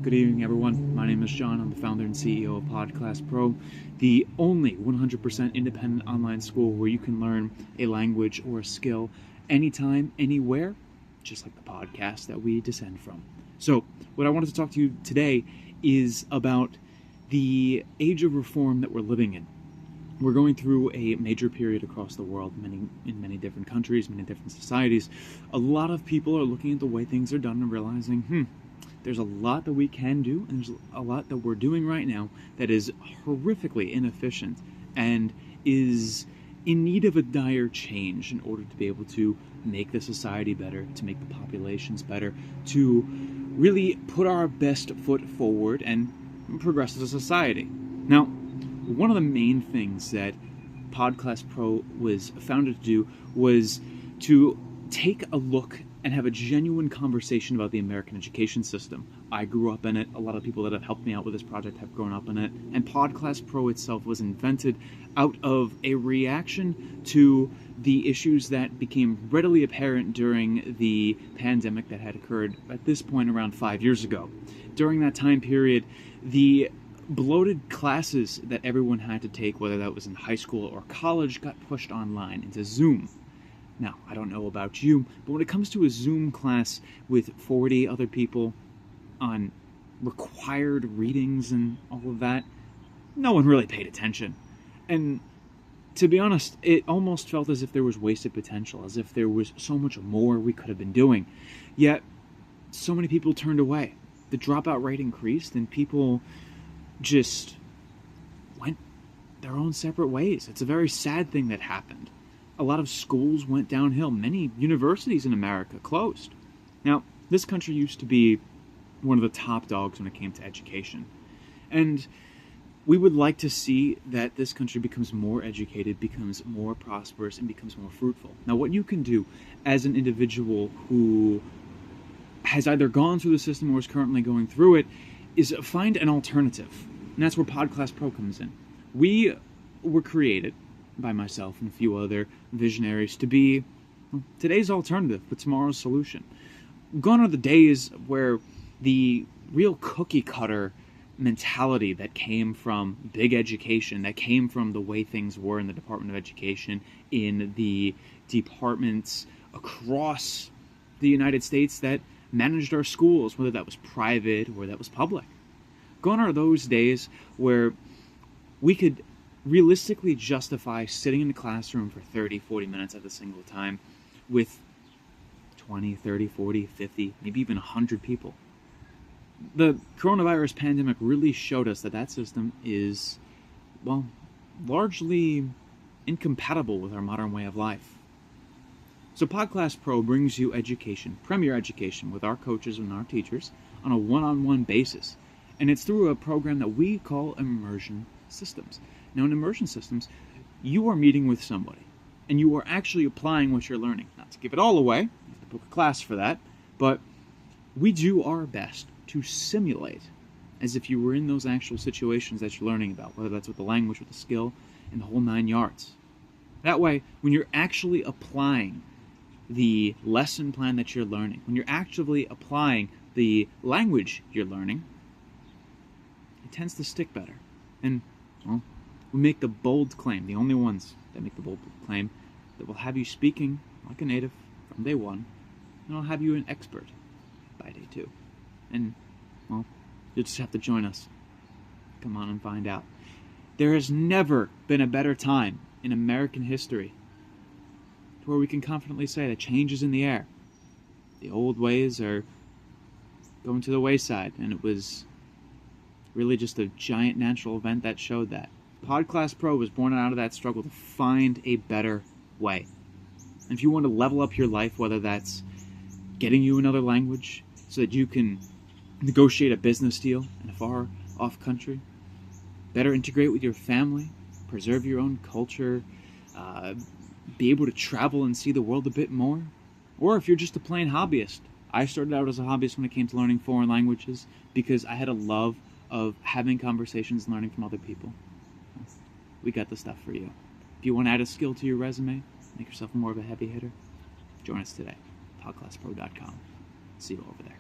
Good evening, everyone. My name is John. I'm the founder and CEO of Podclass Pro, the only 100% independent online school where you can learn a language or a skill anytime, anywhere, just like the podcast that we descend from. So, what I wanted to talk to you today is about the age of reform that we're living in. We're going through a major period across the world, in many different countries, many different societies. A lot of people are looking at the way things are done and realizing, there's a lot that we can do, and there's a lot that we're doing right now that is horrifically inefficient and is in need of a dire change in order to be able to make the society better, to make the populations better, to really put our best foot forward and progress as a society. Now, one of the main things that Podclass Pro was founded to do was to take a look and have a genuine conversation about the American education system. I grew up in it. A lot of people that have helped me out with this project have grown up in it. And Podclass Pro itself was invented out of a reaction to the issues that became readily apparent during the pandemic that had occurred at this point around 5 years ago. During that time period, the bloated classes that everyone had to take, whether that was in high school or college, got pushed online into Zoom. Now, I don't know about you, but when it comes to a Zoom class with 40 other people on required readings and all of that, no one really paid attention. And to be honest, it almost felt as if there was wasted potential, as if there was so much more we could have been doing. Yet, so many people turned away. The dropout rate increased, and people just went their own separate ways. It's a very sad thing that happened. A lot of schools went downhill. Many universities in America closed. Now, this country used to be one of the top dogs when it came to education. And we would like to see that this country becomes more educated, becomes more prosperous, and becomes more fruitful. Now, what you can do as an individual who has either gone through the system or is currently going through it is find an alternative. And that's where Podclass Pro comes in. We were created by myself and a few other visionaries to be today's alternative, but tomorrow's solution. Gone are the days where the real cookie cutter mentality that came from big education, that came from the way things were in the Department of Education, in the departments across the United States that managed our schools, whether that was private or that was public. Gone are those days where we could realistically justify sitting in the classroom for 30, 40 minutes at a single time with 20, 30, 40, 50, maybe even 100 people. The coronavirus pandemic really showed us that that system is, well, largely incompatible with our modern way of life. So Podclass Pro brings you education, premier education, with our coaches and our teachers on a one-on-one basis. And it's through a program that we call Immersion Systems. Now, in immersion systems, you are meeting with somebody, and you are actually applying what you're learning. Not to give it all away, you have to book a class for that, but we do our best to simulate as if you were in those actual situations that you're learning about, whether that's with the language, with the skill, and the whole 9 yards. That way, when you're actually applying the lesson plan that you're learning, when you're actively applying the language you're learning, it tends to stick better. And, well, we make the bold claim, the only ones that make the bold claim, that will have you speaking like a native from day one, and I'll have you an expert by day 2. And, well, you'll just have to join us. Come on and find out. There has never been a better time in American history to where we can confidently say that change is in the air. The old ways are going to the wayside, and it was really just a giant natural event that showed that. Podclass Pro was born out of that struggle to find a better way. And if you want to level up your life, whether that's getting you another language so that you can negotiate a business deal in a far off country, better integrate with your family, preserve your own culture, be able to travel and see the world a bit more, or if you're just a plain hobbyist. I started out as a hobbyist when it came to learning foreign languages because I had a love of having conversations and learning from other people. We got the stuff for you. If you want to add a skill to your resume, make yourself more of a heavy hitter, join us today. Podclasspro.com. See you over there.